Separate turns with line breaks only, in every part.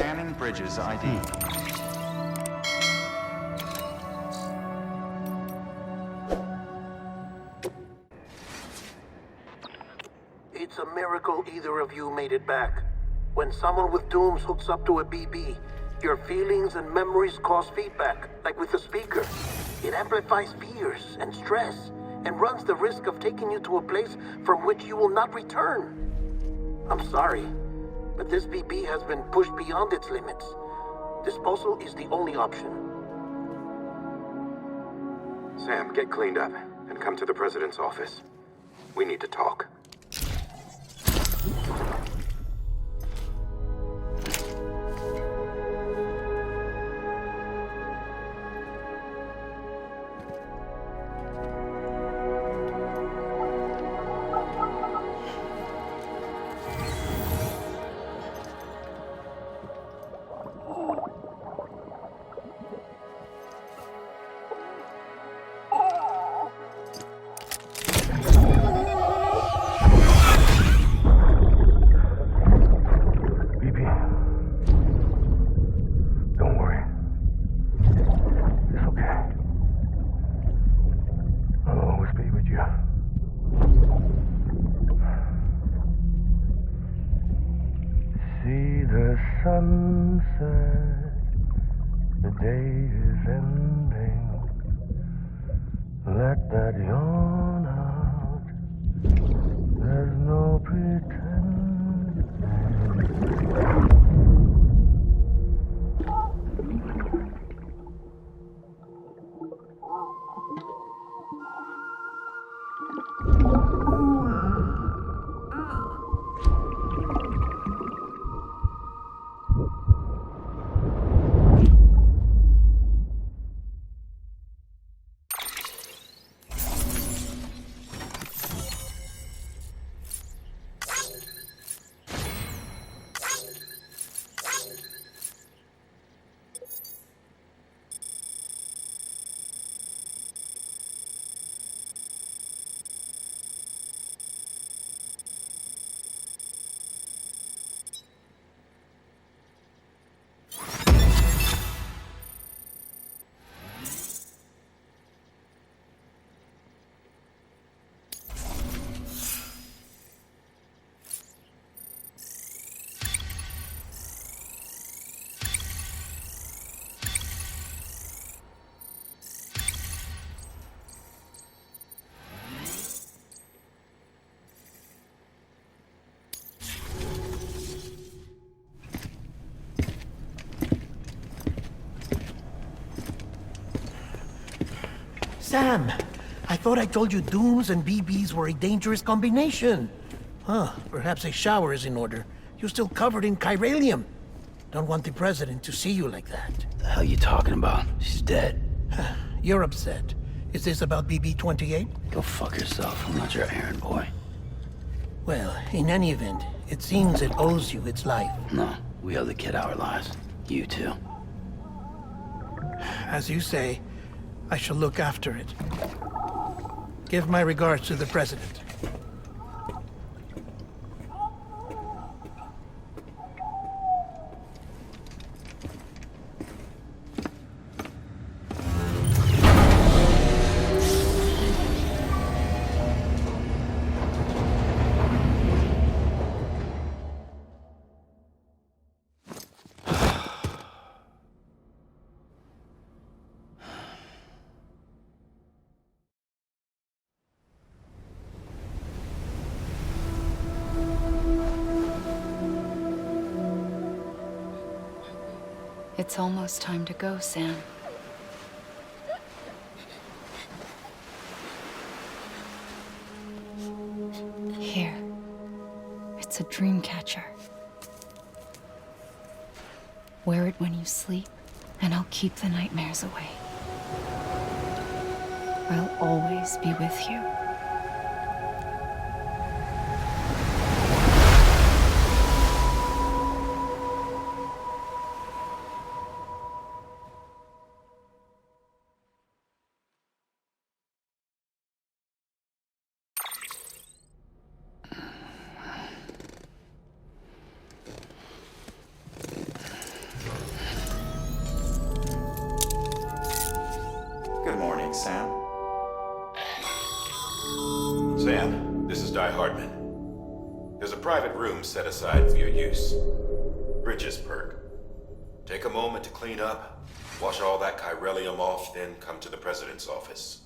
Scanning Bridges ID.
It's a miracle either of you made it back. When someone with dooms hooks up to a BB, your feelings and memories cause feedback, like with the speaker. It amplifies fears and stress, and runs the risk of taking you to a place from which you will not return. I'm sorry, but this BB has been pushed beyond its limits. Disposal is the only option.
Sam, get cleaned up and come to the president's office. We need to talk.
Sunset, the day is ending. Let that yawn out. There's no pretending.
Sam, I thought I told you dooms and BBs were a dangerous combination. Huh, perhaps a shower is in order. You're still covered in chiralium. Don't want the president to see you like that.
The hell you talking about? She's dead.
You're upset. Is this about BB-28?
Go fuck yourself. I'm not your errand boy.
Well, in any event, it seems it owes you its life.
No, we owe the kid our lives. You too.
As you say, I shall look after it. Give my regards to the president.
It's almost time to go, Sam. Here. It's a dream catcher. Wear it when you sleep, and I'll keep the nightmares away. I'll always be with you.
morning, Sam.
Sam, this is Di Hardman. There's a private room set aside for your use. Bridges perk. Take a moment to clean up, wash all that chiralium off, then come to the president's office.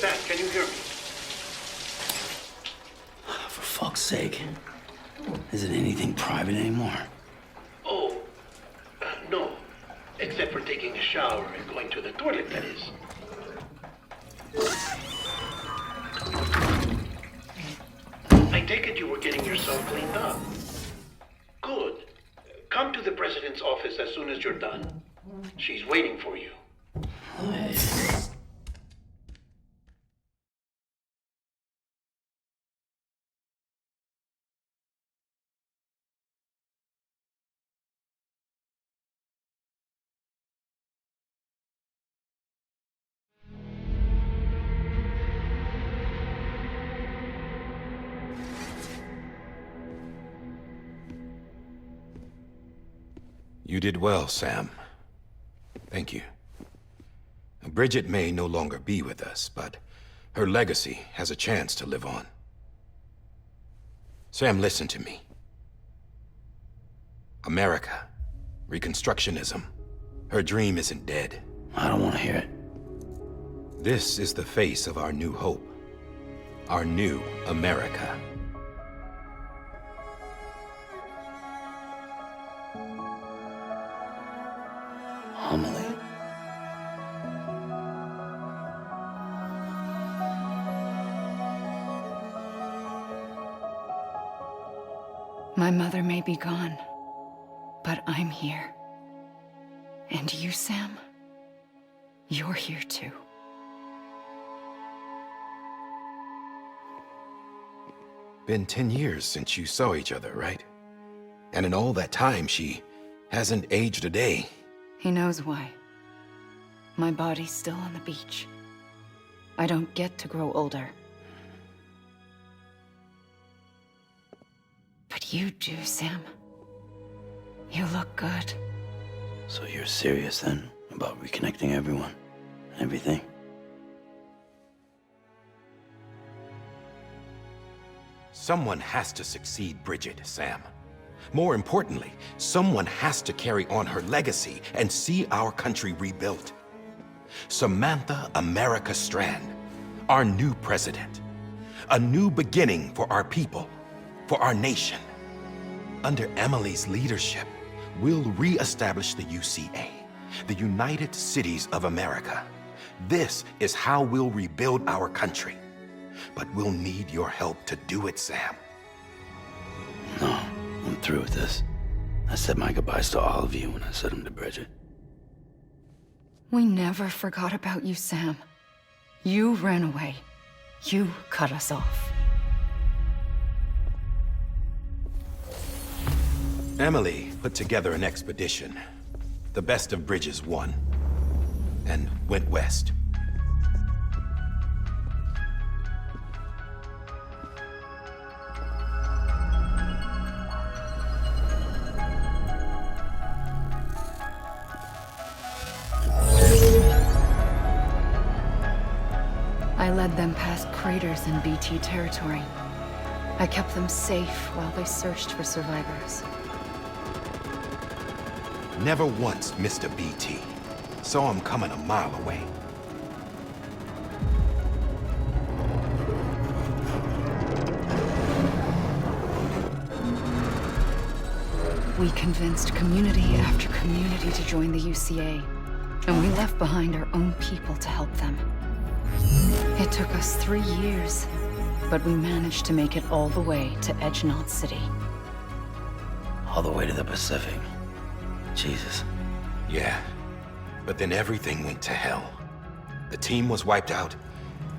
Sam, can you hear me?
For fuck's sake. Isn't anything private anymore?
Oh, no. Except for taking a shower and going to the toilet, that is. I take it you were getting yourself cleaned up. Good. Come to the president's office as soon as you're done. She's waiting for you.
You did well, Sam. Thank you. Bridget may no longer be with us, but her legacy has a chance to live on. Sam, listen to me. America, Reconstructionism, her dream isn't dead.
I don't want to hear it.
This is the face of our new hope. Our new America.
Amelie.
My mother may be gone, but I'm here. And you, Sam, you're here too.
Been 10 years since you saw each other, right? And in all that time, she hasn't aged a day.
He knows why. My body's still on the beach. I don't get to grow older. But you do, Sam. You look good.
So you're serious then about reconnecting everyone and everything?
Someone has to succeed Bridget, Sam. More importantly, someone has to carry on her legacy and see our country rebuilt. Samantha America Strand,
our new president. A new beginning for our people, for our nation. Under Amelie's leadership, we'll re-establish the UCA, the United Cities of America. This is how we'll rebuild our country. But we'll need your help to do it, Sam.
No, I'm through with this. I said my goodbyes to all of you when I said them to Bridget.
We never forgot about you, Sam. You ran away. You cut us off.
Amelie put together an expedition. The best of Bridges won. And went west.
I led them past craters in BT territory. I kept them safe while they searched for survivors.
Never once missed a BT. Saw him coming a mile away.
We convinced community after community to join the UCA, and we left behind our own people to help them. It took us 3 years, but we managed to make it all the way to Edge-Knot City.
All the way to the Pacific. Jesus.
Yeah, but then everything went to hell. The team was wiped out,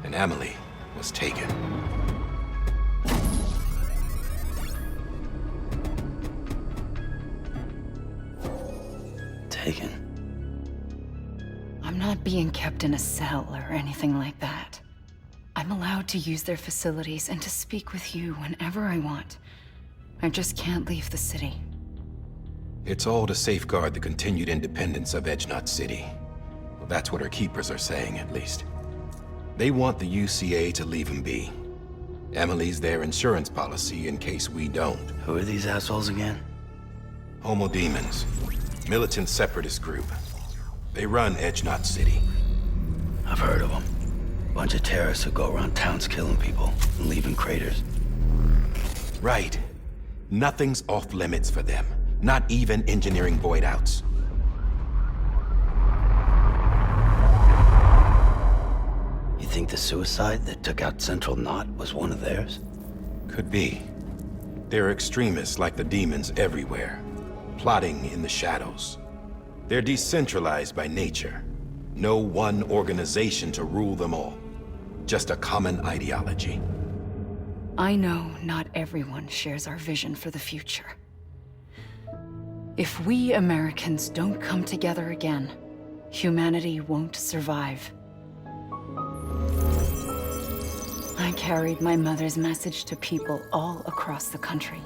and Amelie was taken.
Taken?
I'm not being kept in a cell or anything like that. I'm allowed to use their facilities and to speak with you whenever I want. I just can't leave the city.
It's all to safeguard the continued independence of Edge-Knot City. Well, that's what our keepers are saying, at least. They want the UCA to leave him be. Amelie's their insurance policy in case we don't.
Who are these assholes again?
Homo Demons. Militant separatist group. They run Edge-Knot City.
I've heard of them. Bunch of terrorists who go around towns killing people and leaving craters.
Right. Nothing's off limits for them. Not even engineering void outs.
You think the suicide that took out Central Knot was one of theirs?
Could be. There are extremists like the demons everywhere, plotting in the shadows. They're decentralized by nature. No one organization to rule them all. Just a common ideology.
I know not everyone shares our vision for the future. If we Americans don't come together again, humanity won't survive. I carried my mother's message to people all across the country.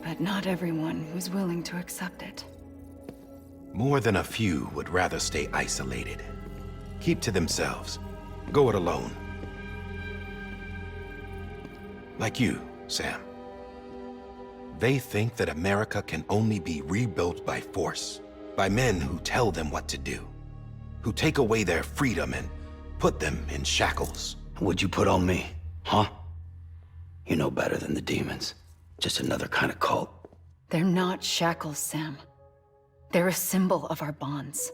But not everyone was willing to accept it.
More than a few would rather stay isolated. Keep to themselves. Go it alone. Like you, Sam. They think that America can only be rebuilt by force, by men who tell them what to do, who take away their freedom and put them in shackles.
What'd you put on me, huh? You know better than the demons. Just another kind of cult.
They're not shackles, Sam. They're a symbol of our bonds.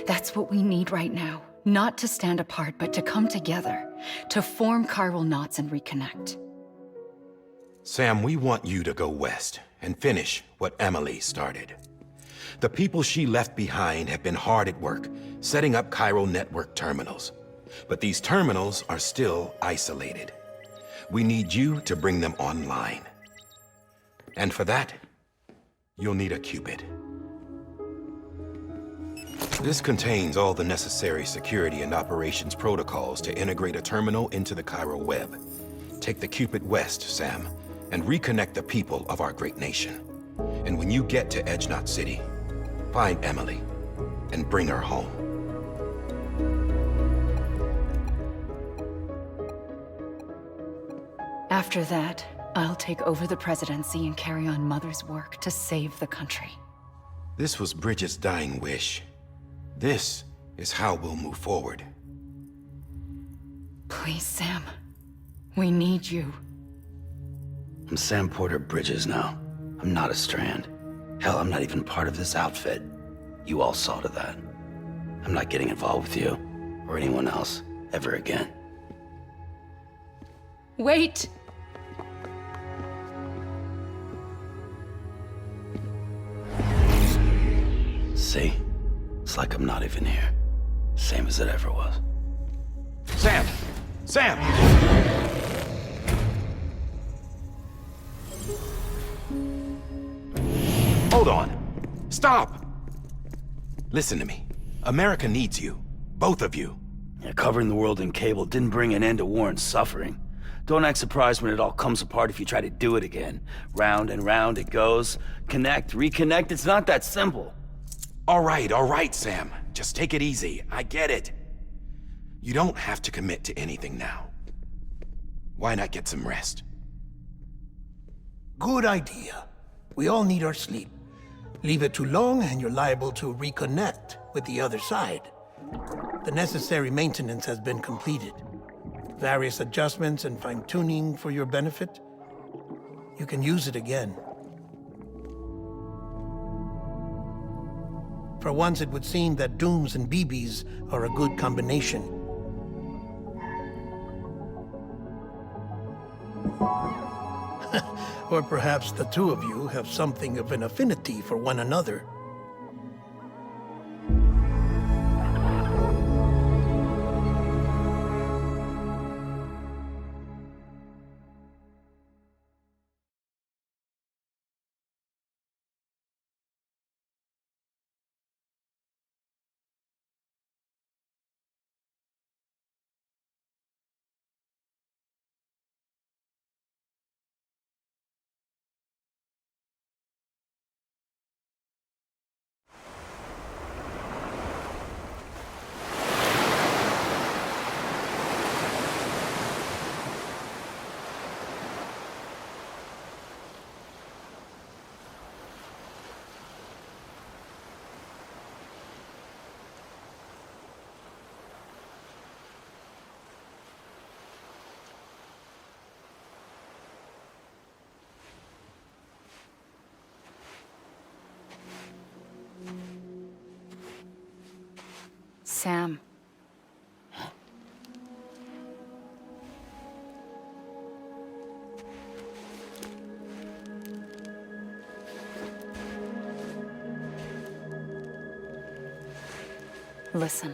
That's what we need right now. Not to stand apart, but to come together, to form chiral knots and reconnect.
Sam, we want you to go west and finish what Amelie started. The people she left behind have been hard at work, setting up chiral network terminals. But these terminals are still isolated. We need you to bring them online. And for that, you'll need a Cupid. This contains all the necessary security and operations protocols to integrate a terminal into the chiral web. Take the Cupid west, Sam, and reconnect the people of our great nation. And when you get to Edge-Knot City, find Amelie and bring her home.
After that, I'll take over the presidency and carry on Mother's work to save the country.
This was Bridget's dying wish. This is how we'll move forward.
Please, Sam. We need you.
I'm Sam Porter Bridges now. I'm not a Strand. Hell, I'm not even part of this outfit. You all saw to that. I'm not getting involved with you, or anyone else, ever again.
Wait!
See? It's like I'm not even here. Same as it ever was.
Sam! Sam! Hold on. Stop! Listen to me. America needs you. Both of you.
Yeah, covering the world in cable didn't bring an end to war and suffering. Don't act surprised when it all comes apart if you try to do it again. Round and round it goes. Connect, reconnect, it's not that simple.
All right, Sam. Just take it easy. I get it. You don't have to commit to anything now. Why not get some rest?
Good idea. We all need our sleep. Leave it too long and you're liable to reconnect with the other side. The necessary maintenance has been completed. Various adjustments and fine-tuning for your benefit. You can use it again. For once, it would seem that Dooms and BBs are a good combination. Or perhaps the two of you have something of an affinity for one another.
Sam. Listen.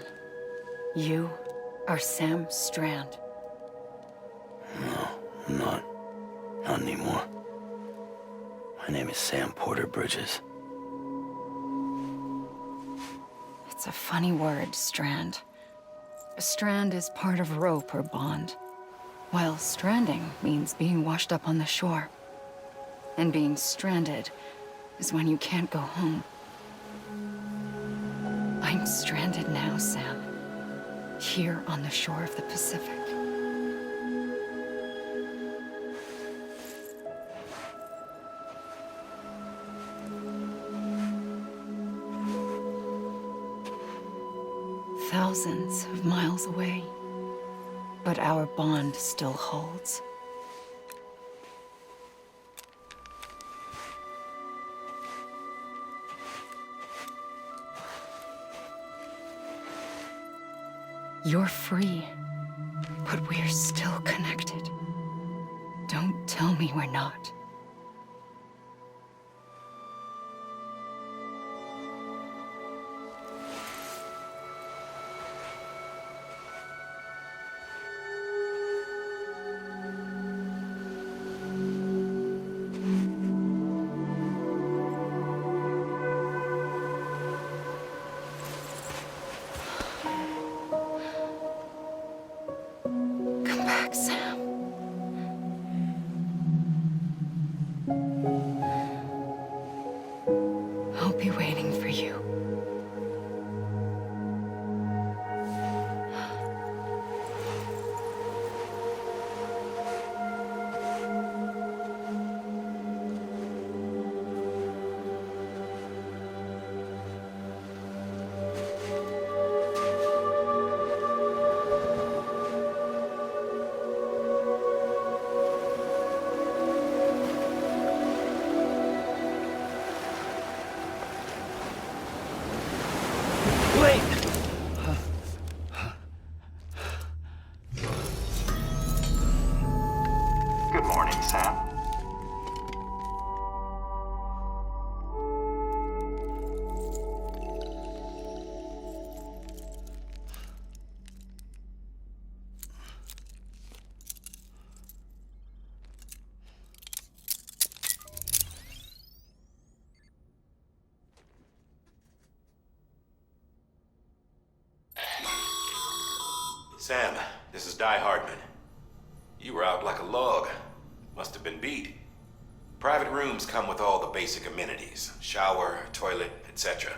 You are Sam Strand.
No, I'm not. Not anymore. My name is Sam Porter Bridges.
It's a funny word, Strand. A strand is part of rope or bond, while stranding means being washed up on the shore. And being stranded is when you can't go home. I'm stranded now, Sam. Here on the shore of the Pacific. Thousands of miles away, but our bond still holds. You're free, but we're still connected. Don't tell me we're not.
Sam, this is Die Hardman. You were out like a log. Must have been beat. Private rooms come with all the basic amenities. Shower, toilet, etc.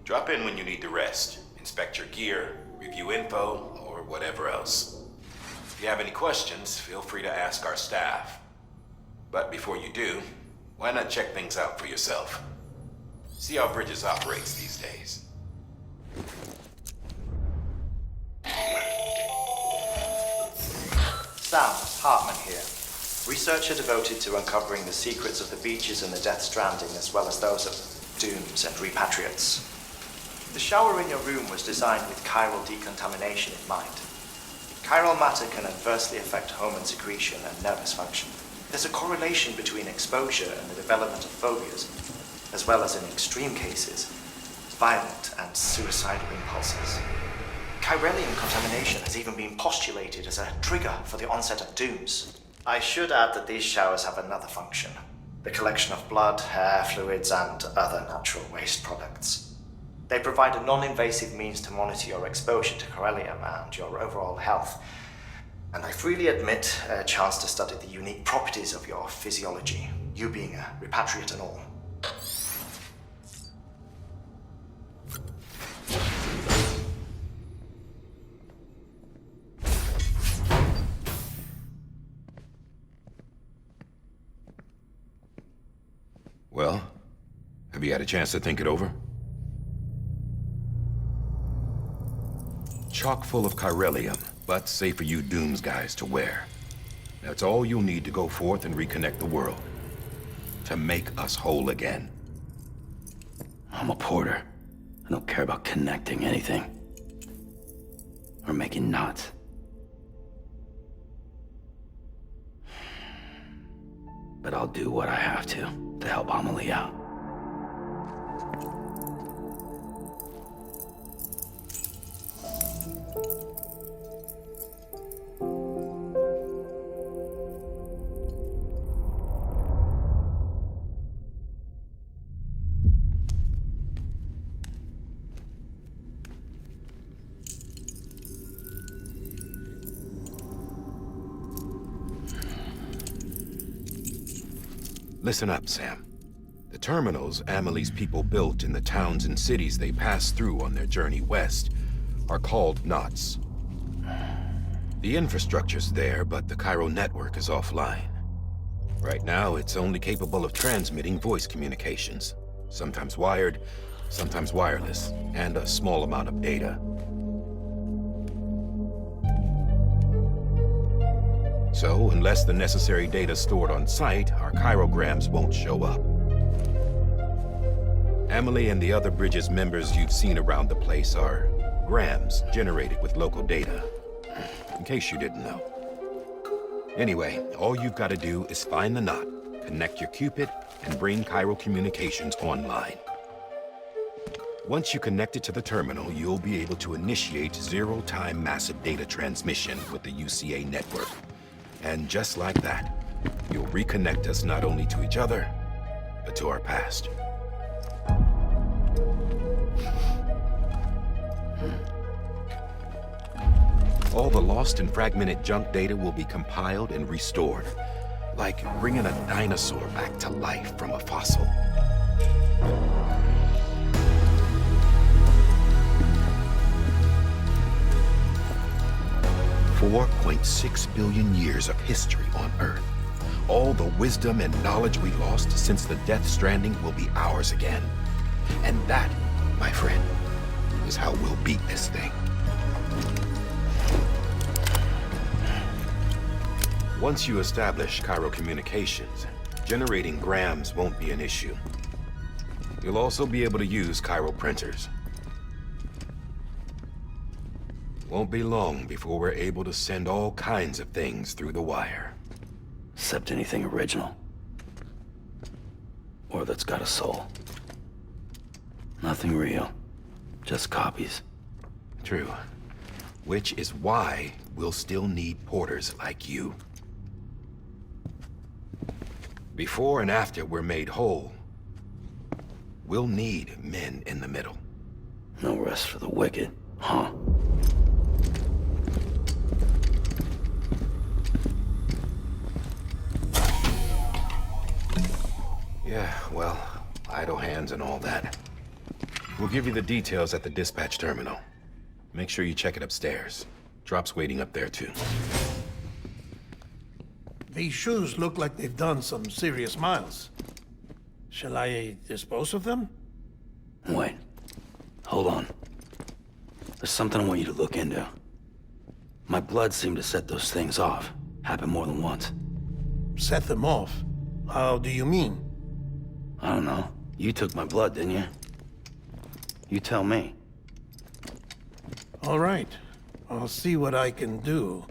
Drop in when you need to rest. Inspect your gear, review info, or whatever else. If you have any questions, feel free to ask our staff. But before you do, why not check things out for yourself? See how Bridges operates these days.
Sam, Hartman here. Researcher devoted to uncovering the secrets of the beaches in the Death Stranding, as well as those of dooms and repatriates. The shower in your room was designed with chiral decontamination in mind. Chiral matter can adversely affect hormone secretion and nervous function. There's a correlation between exposure and the development of phobias, as well as in extreme cases, violent and suicidal impulses. Chiralium contamination has even been postulated as a trigger for the onset of dooms. I should add that these showers have another function: the collection of blood, hair, fluids, and other natural waste products. They provide a non-invasive means to monitor your exposure to chiralium and your overall health, and I freely admit a chance to study the unique properties of your physiology, you being a repatriate and all.
Well, have you had a chance to think it over? Chock full of chiralium, but safe for you Dooms guys to wear. That's all you'll need to go forth and reconnect the world. To make us whole again.
I'm a porter. I don't care about connecting anything. Or making knots. But I'll do what I have to help Amelie out.
Listen up, Sam. The terminals Amelie's people built in the towns and cities they passed through on their journey west are called knots. The infrastructure's there, but the chiral network is offline. Right now, it's only capable of transmitting voice communications, sometimes wired, sometimes wireless, and a small amount of data. So, unless the necessary data stored on site, our chirograms won't show up. Amelie and the other Bridges members you've seen around the place are grams generated with local data, in case you didn't know. Anyway, all you've got to do is find the knot, connect your Cupid, and bring chiral communications online. Once you connect it to the terminal, you'll be able to initiate zero-time massive data transmission with the UCA network. And just like that, you'll reconnect us not only to each other, but to our past. All the lost and fragmented junk data will be compiled and restored, like bringing a dinosaur back to life from a fossil. $4.6 billion years of history on Earth. All the wisdom and knowledge we lost since the Death Stranding will be ours again. And that, my friend, is how we'll beat this thing. Once you establish chiral communications, generating grams won't be an issue. You'll also be able to use chiral printers. Won't be long before we're able to send all kinds of things through the wire.
Except anything original. Or that's got a soul. Nothing real. Just copies.
True. Which is why we'll still need porters like you. Before and after we're made whole, we'll need men in the middle.
No rest for the wicked, huh?
well, idle hands and all that. We'll give you the details at the dispatch terminal. Make sure you check it upstairs. Drop's waiting up there, too.
These shoes look like they've done some serious miles. Shall I dispose of them?
Wait. Hold on. There's something I want you to look into. My blood seemed to set those things off. Happened more than once.
Set them off? How do you mean?
I don't know. You took my blood, didn't you? You tell me.
All right. I'll see what I can do.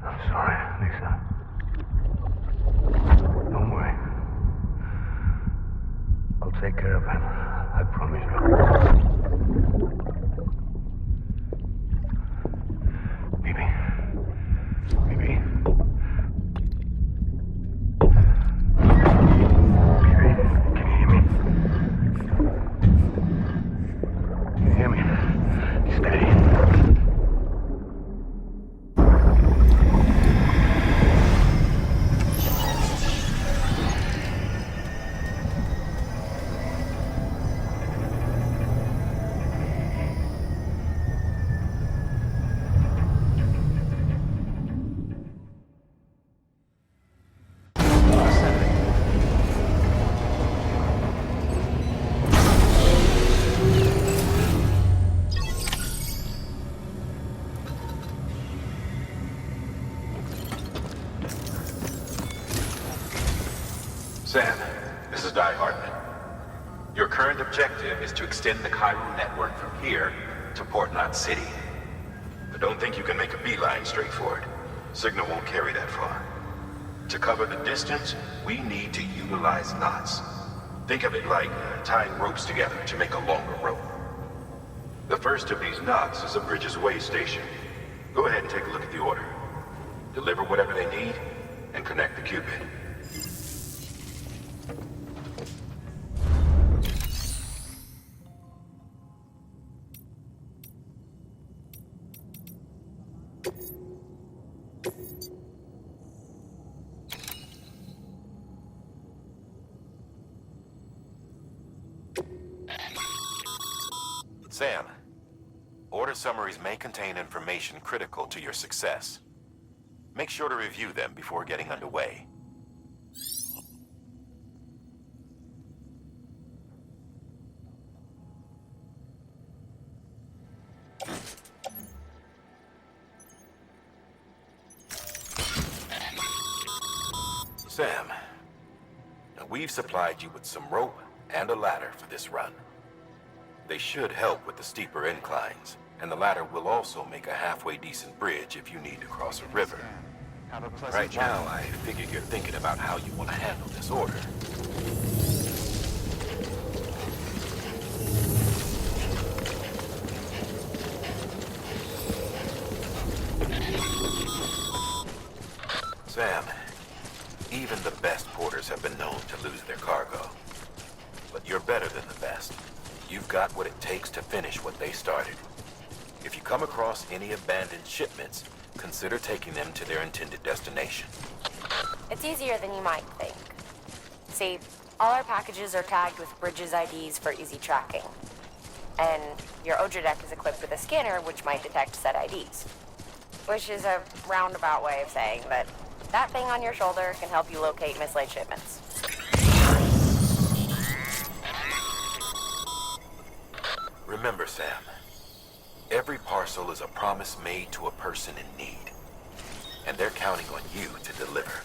I'm sorry, Lisa. Don't worry. I'll take care of him. I promise you. Baby. Baby. Baby, can you hear me? Can you hear me? Steady.
Sam, this is Hardman. Your current objective is to extend the Cairo network from here to Port Knot City. But don't think you can make a beeline straight for it. Signal won't carry that far. To cover the distance, we need to utilize knots. Think of it like tying ropes together to make a longer rope. The first of these knots is a Bridges Way station. Go ahead and take a look at the order. Deliver whatever they need, and connect the Cupid. Sam, order summaries may contain information critical to your success. Make sure to review them before getting underway. Sam, we've supplied you with some rope and a ladder for this run. They should help with the steeper inclines, and the ladder will also make a halfway decent bridge if you need to cross a river. Right now, I figure you're thinking about how you want to handle this order. Sam, even the best porters have been known to lose their cargo. But you're better than the best. You've got what it takes to finish what they started. If you come across any abandoned shipments, consider taking them to their intended destination.
It's easier than you might think. See, all our packages are tagged with Bridges IDs for easy tracking. And your Odra deck is equipped with a scanner which might detect said IDs. Which is a roundabout way of saying that that thing on your shoulder can help you locate mislaid shipments.
Remember, Sam, every parcel is a promise made to a person in need, and they're counting on you to deliver.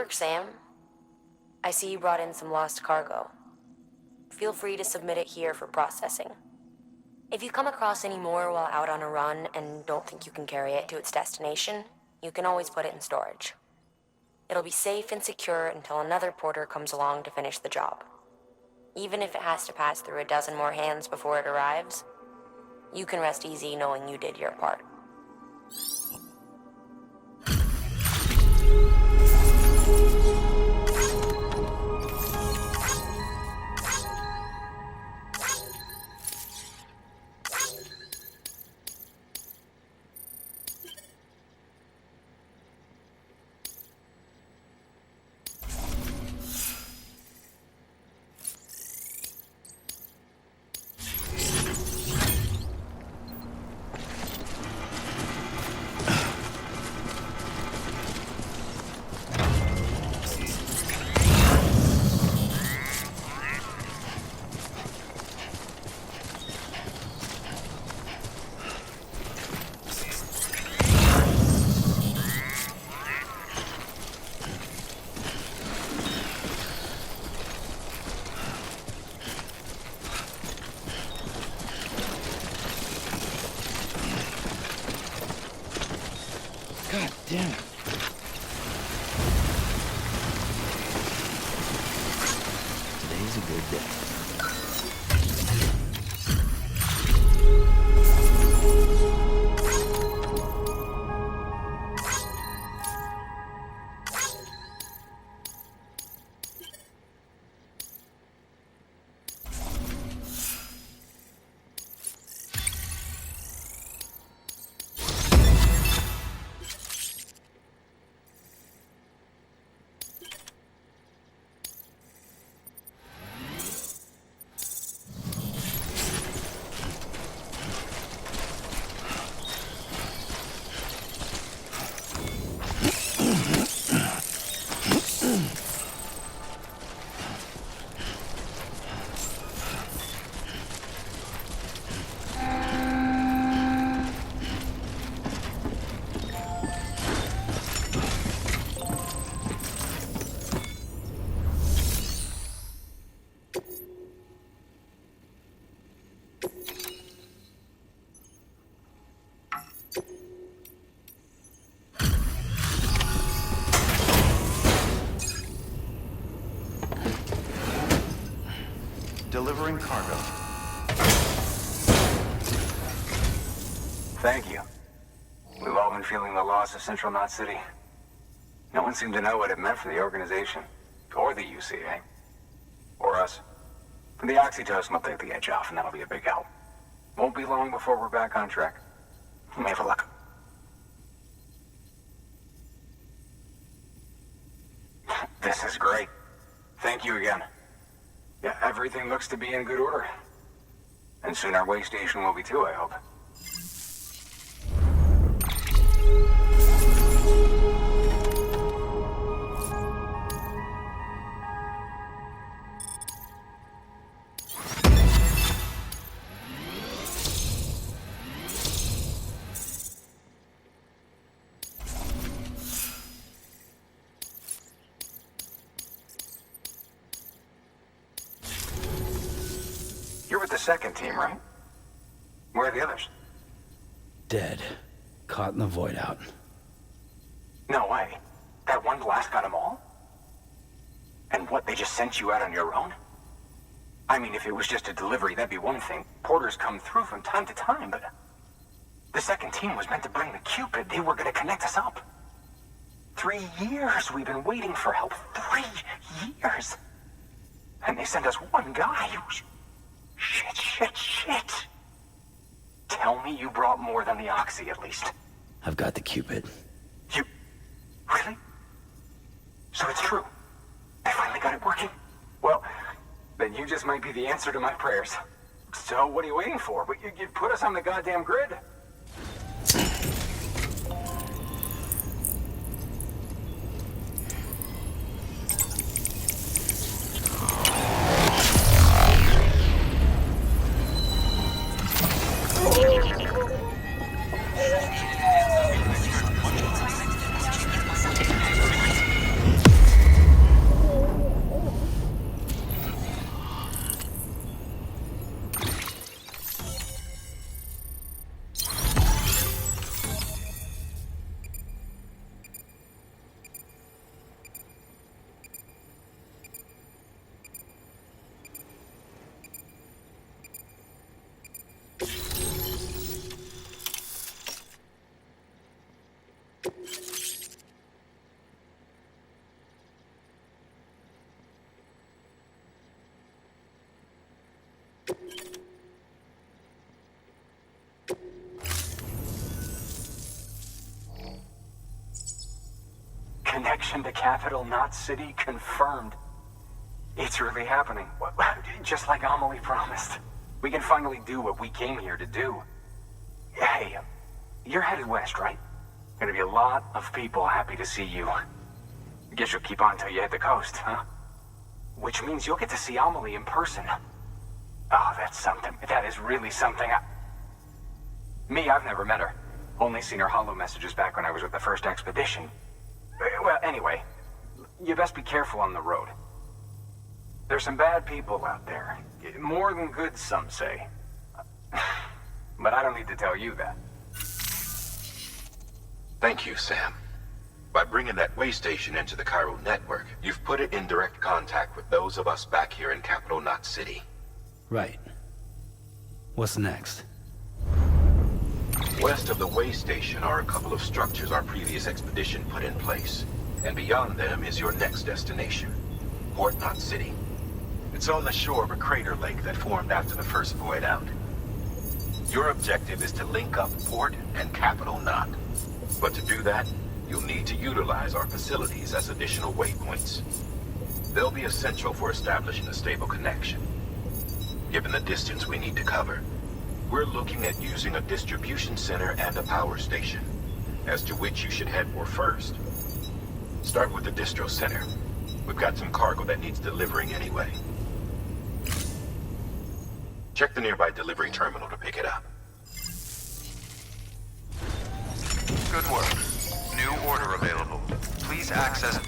work, Sam. I see you brought in some lost cargo. Feel free to submit it here for processing. If you come across any more while out on a run and don't think you can carry it to its destination, you can always put it in storage. It'll be safe and secure until another porter comes along to finish the job. Even if it has to pass through a dozen more hands before it arrives, you can rest easy knowing you did your part.
God damn it. Today's a good day.
Delivering cargo.
Thank you. We've all been feeling the loss of Central Knot City. No one seemed to know what it meant for the organization, or the UCA, or us. The oxytocin will take the edge off, and that'll be a big help. Won't be long before we're back on track. You may have a look. This is great. Thank you again. Yeah, everything looks to be in good order. And soon our way station will be too, I hope. You're with the second team, right? Where are the others?
Dead. Caught in the void out.
No way. That one blast got them all? And what, they just sent you out on your own? I mean, if it was just a delivery, that'd be one thing. Porters come through from time to time, but... The second team was meant to bring the Cupid. They were gonna connect us up. 3 years we've been waiting for help. 3 years! And they sent us one guy who's... Shit. Tell me you brought more than the Oxy, at least.
I've got the Cupid.
You... Really? So it's true. I finally got it working. Well, then you just might be the answer to my prayers. So what are you waiting for? But you put us on the goddamn grid. Mission to capital, not city, confirmed. It's really happening. Just like Amelie promised. We can finally do what we came here to do. Hey, you're headed west, right? Gonna be a lot of people happy to see you. Guess you'll keep on till you hit the coast, huh? Which means you'll get to see Amelie in person. Oh, that's something. That is really something. Me, I've never met her. Only seen her holo messages back when I was with the first expedition. Well, anyway, you best be careful on the road. There's some bad people out there. More than good, some say. But I don't need to tell you that.
Thank you, Sam. By bringing that way station into the Cairo network, you've put it in direct contact with those of us back here in Capital Knot City.
Right. What's next?
West of the way station are a couple of structures our previous expedition put in place. And beyond them is your next destination, Port Knot City. It's on the shore of a crater lake that formed after the first void out. Your objective is to link up Port and Capital Knot. But to do that, you'll need to utilize our facilities as additional waypoints. They'll be essential for establishing a stable connection. Given the distance we need to cover, we're looking at using a distribution center and a power station, as to which you should head for first. Start with the distro center. We've got some cargo that needs delivering anyway. Check the nearby delivery terminal to pick it up.
Good work. New order available. Please access...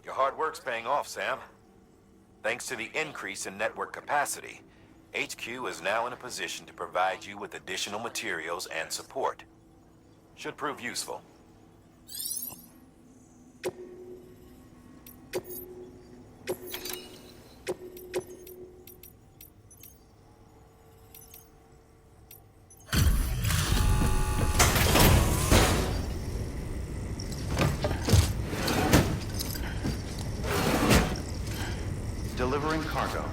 Your hard work's paying off, Sam. Thanks to the increase in network capacity, HQ is now in a position to provide you with additional materials and support. Should prove useful.
Delivering cargo.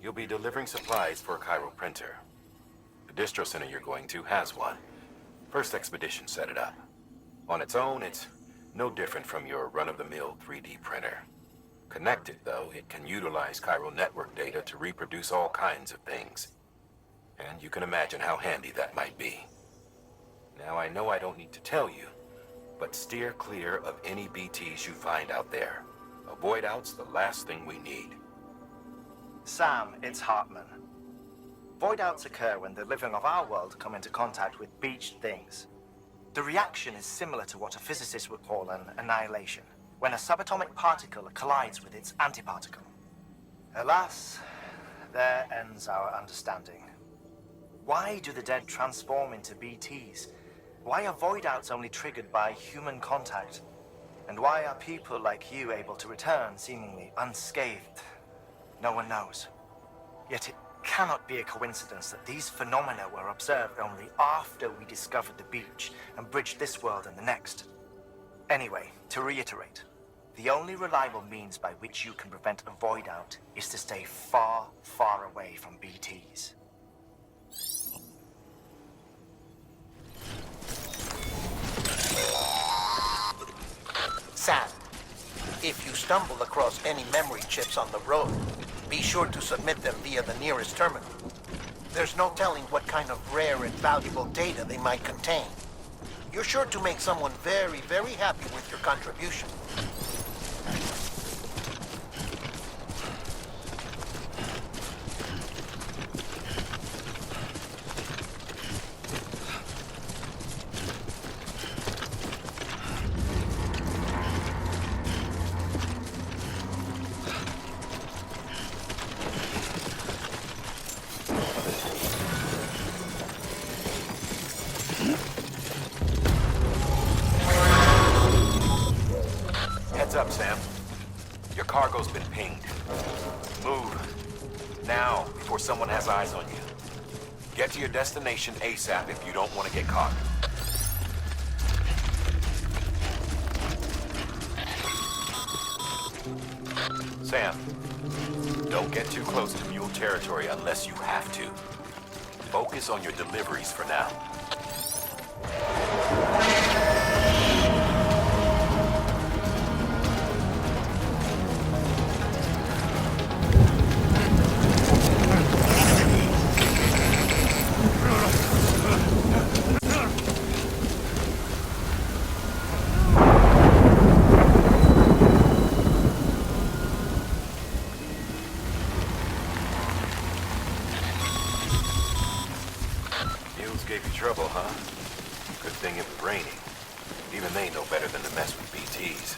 You'll be delivering supplies for a Cairo printer. The distro center you're going to has one. First expedition set it up. On its own, it's no different from your run-of-the-mill 3D printer. Connected, though, it can utilize Cairo network data to reproduce all kinds of things. And you can imagine how handy that might be. Now, I know I don't need to tell you, but steer clear of any BTs you find out there. Avoid out's the last thing we need.
Sam, it's Hartman. Void outs occur when the living of our world come into contact with beached things. The reaction is similar to what a physicist would call an annihilation, when a subatomic particle collides with its antiparticle. Alas, there ends our understanding. Why do the dead transform into BTs? Why are void outs only triggered by human contact? And why are people like you able to return seemingly unscathed? No one knows. Yet it cannot be a coincidence that these phenomena were observed only after we discovered the beach and bridged this world and the next. Anyway, to reiterate, the only reliable means by which you can prevent a void out is to stay far, far away from BTs.
Sam, if you stumble across any memory chips on the road, be sure to submit them via the nearest terminal. There's no telling what kind of rare and valuable data they might contain. You're sure to make someone very, very happy with your contribution.
pinged. Move. Now, before someone has eyes on you. Get to your destination ASAP if you don't want to get caught. Sam, don't get too close to mule territory unless you have to. Focus on your deliveries for now. Gave you trouble, huh? Good thing it was raining. Even they know better than to mess with BTs.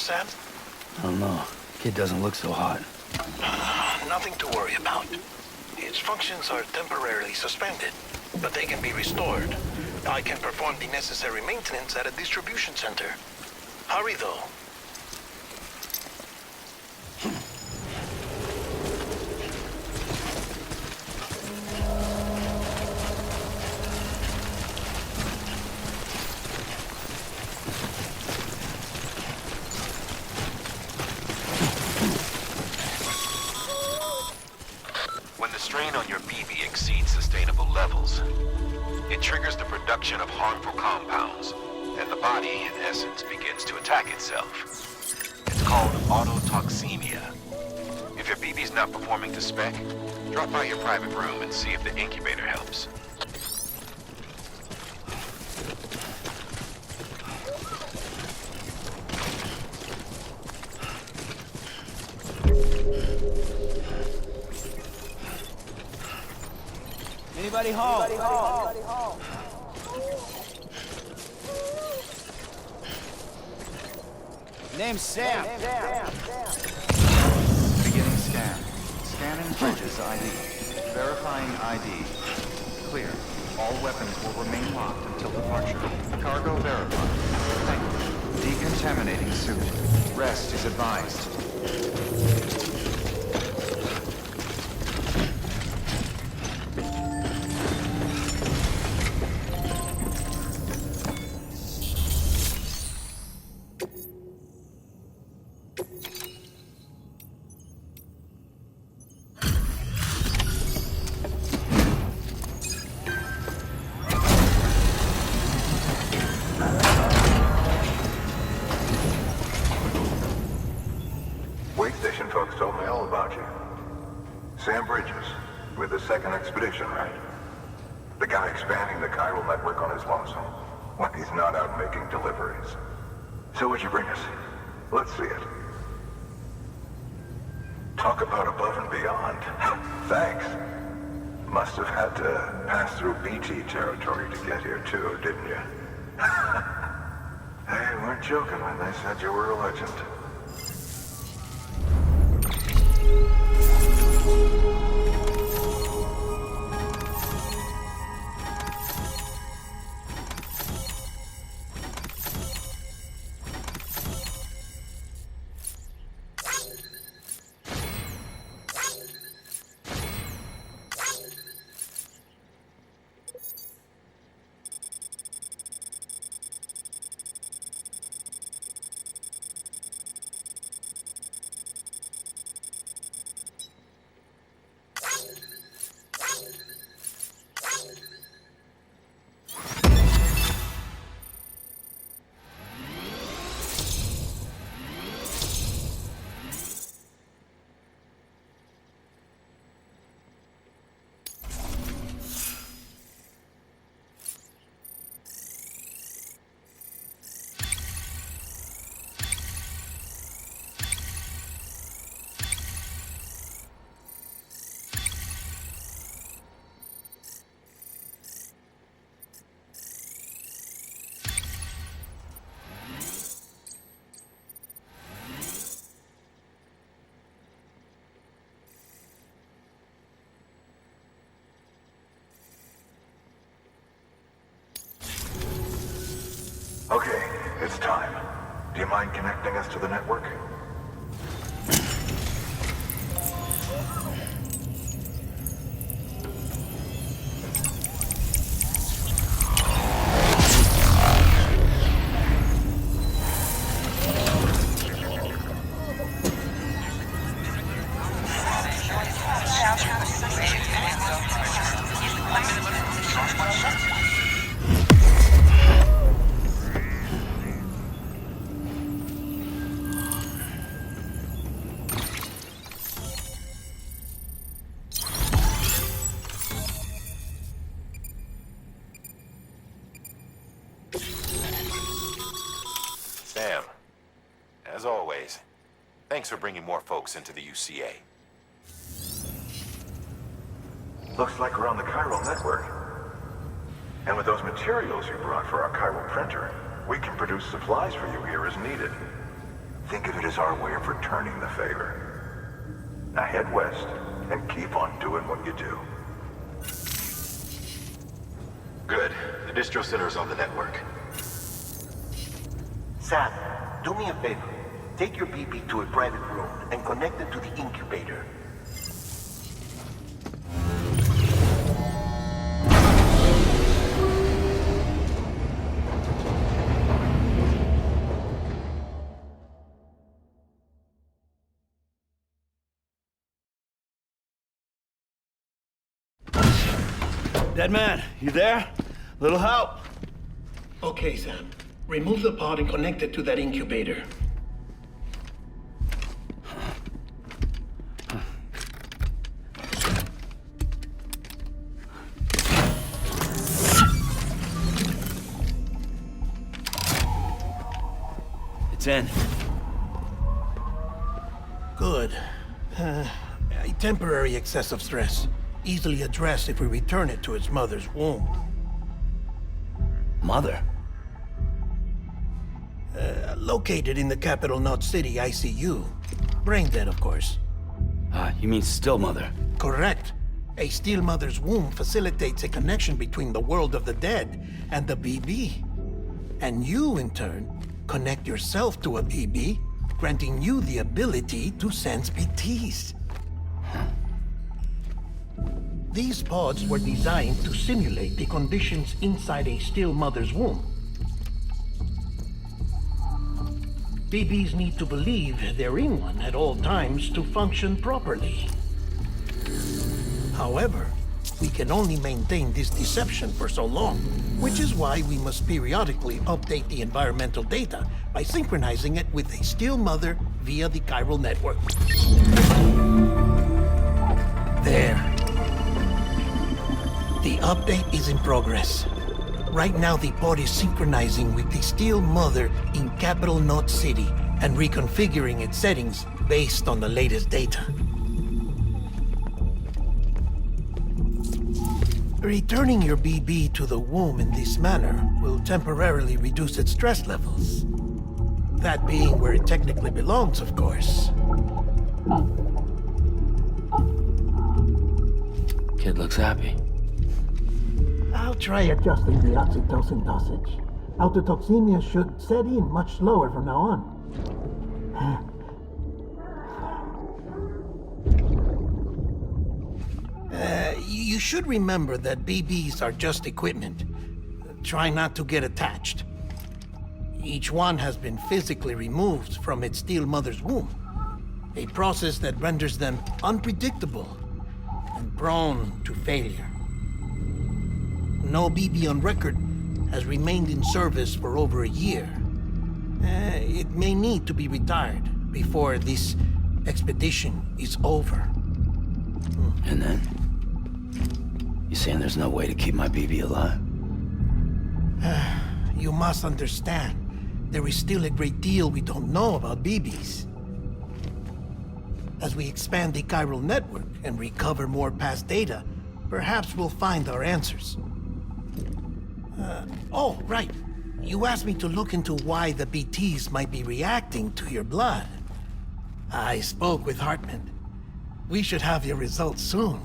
Sam?
I don't know. Kid doesn't look so hot.
Nothing to worry about. Its functions are temporarily suspended, but they can be restored. I can perform the necessary maintenance at a distribution center. Hurry, though.
strain on your BB exceeds sustainable levels. It triggers the production of harmful compounds, and the body, in essence, begins to attack itself. It's called autotoxemia. If your BB's not performing to spec, drop by your private room and see if the incubator helps.
Anybody home? Name's Sam.
Beginning scan. Scanning Bridges ID. Verifying ID. Clear. All weapons will remain locked until departure. Cargo verified. Thank you. Decontaminating suit. Rest is advised.
Wait station folks told me all about you. Sam Bridges, with the second expedition, right? The guy expanding the chiral network on his lonesome, when he's not out making deliveries. So what'd you bring us? Let's see it. Talk about above and beyond. Thanks. Must have had to pass through BT territory to get here too, didn't you? They weren't joking when they said you were a legend. Okay, it's time. Do you mind connecting us to the network?
Sam, as always, thanks for bringing more folks into the UCA.
Looks like we're on the chiral network. And with those materials you brought for our chiral printer, we can produce supplies for you here as needed. Think of it as our way of returning the favor. Now head west and keep on doing what you do.
Good. The distro center's on the network.
Sam, do me a favor. Take your BB to a private room and connect it to the incubator.
Dead man, you there? Little help?
Okay, Sam. Remove the pod and connect it to that incubator.
It's in.
Good. A temporary excess of stress. Easily addressed if we return it to its mother's womb.
Mother?
Located in the capital Knot City ICU. Brain dead, of course.
You mean still mother?
Correct. A still mother's womb facilitates a connection between the world of the dead and the BB. And you, in turn, connect yourself to a BB, granting you the ability to sense PTs. These pods were designed to simulate the conditions inside a still mother's womb. BBs need to believe they're in one at all times to function properly. However, we can only maintain this deception for so long, which is why we must periodically update the environmental data by synchronizing it with a still mother via the chiral network. There. The update is in progress. Right now, the pod is synchronizing with the still mother in capital Knot City and reconfiguring its settings based on the latest data. Returning your BB to the womb in this manner will temporarily reduce its stress levels. That being where it technically belongs, of course.
Kid looks happy.
I'll try adjusting the oxytocin dosage. Autotoxemia should set in much slower from now on. You should remember that BBs are just equipment. Try not to get attached. Each one has been physically removed from its still mother's womb. A process that renders them unpredictable and prone to failure. No BB on record has remained in service for over a year. It may need to be retired before this expedition is over.
And then? You saying there's no way to keep my BB alive?
You must understand, there is still a great deal we don't know about BBs. As we expand the chiral network and recover more past data, perhaps we'll find our answers. Oh, right. You asked me to look into why the BTs might be reacting to your blood. I spoke with Hartman. We should have your results soon.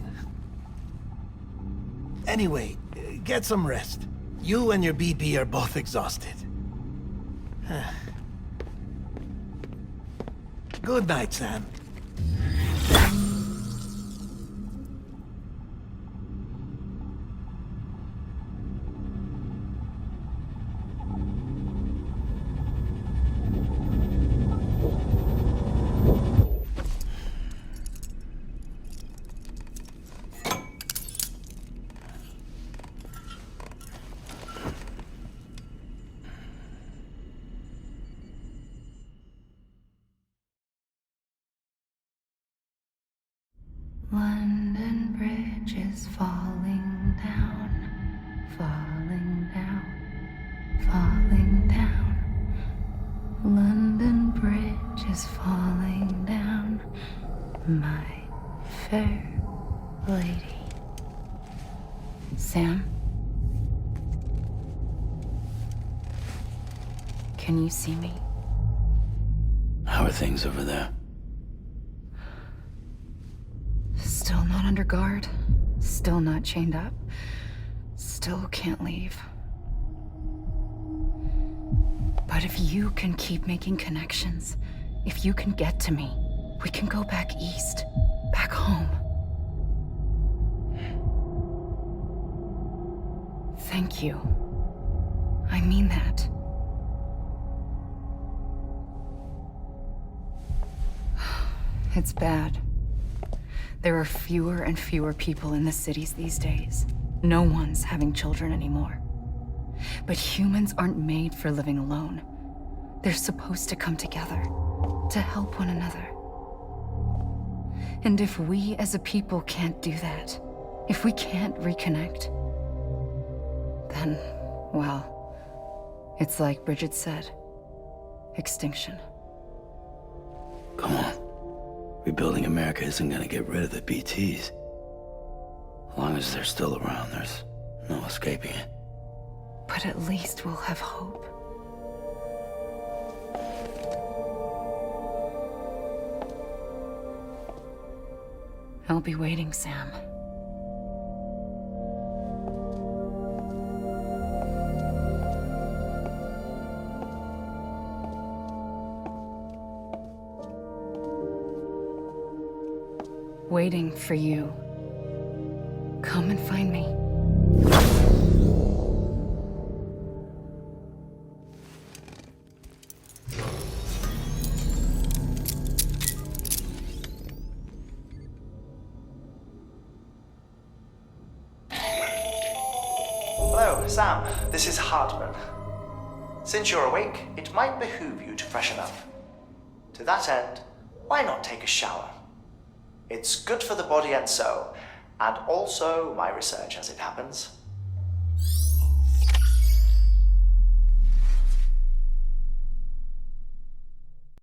Anyway, get some rest. You and your BB are both exhausted. Good night, Sam.
London Bridge is falling down, falling down, falling down. London Bridge is falling down, my fair lady. Sam? Can you see me?
How are things over there?
Still not under guard, still not chained up, still can't leave. But if you can keep making connections, if you can get to me, we can go back east, back home. Thank you. I mean that. It's bad. There are fewer and fewer people in the cities these days. No one's having children anymore. But humans aren't made for living alone. They're supposed to come together, to help one another. And if we as a people can't do that, if we can't reconnect, then, well, it's like Bridget said, extinction.
Come on. Rebuilding America isn't gonna get rid of the BTs. As long as they're still around, there's no escaping it.
But at least we'll have hope. I'll be waiting, Sam. Waiting for you. Come and find me.
Hello, Sam. This is Hartman. Since you're awake, it might behoove you to freshen up. To that end, why not take a shower? It's good for the body and soul, and also my research as it happens.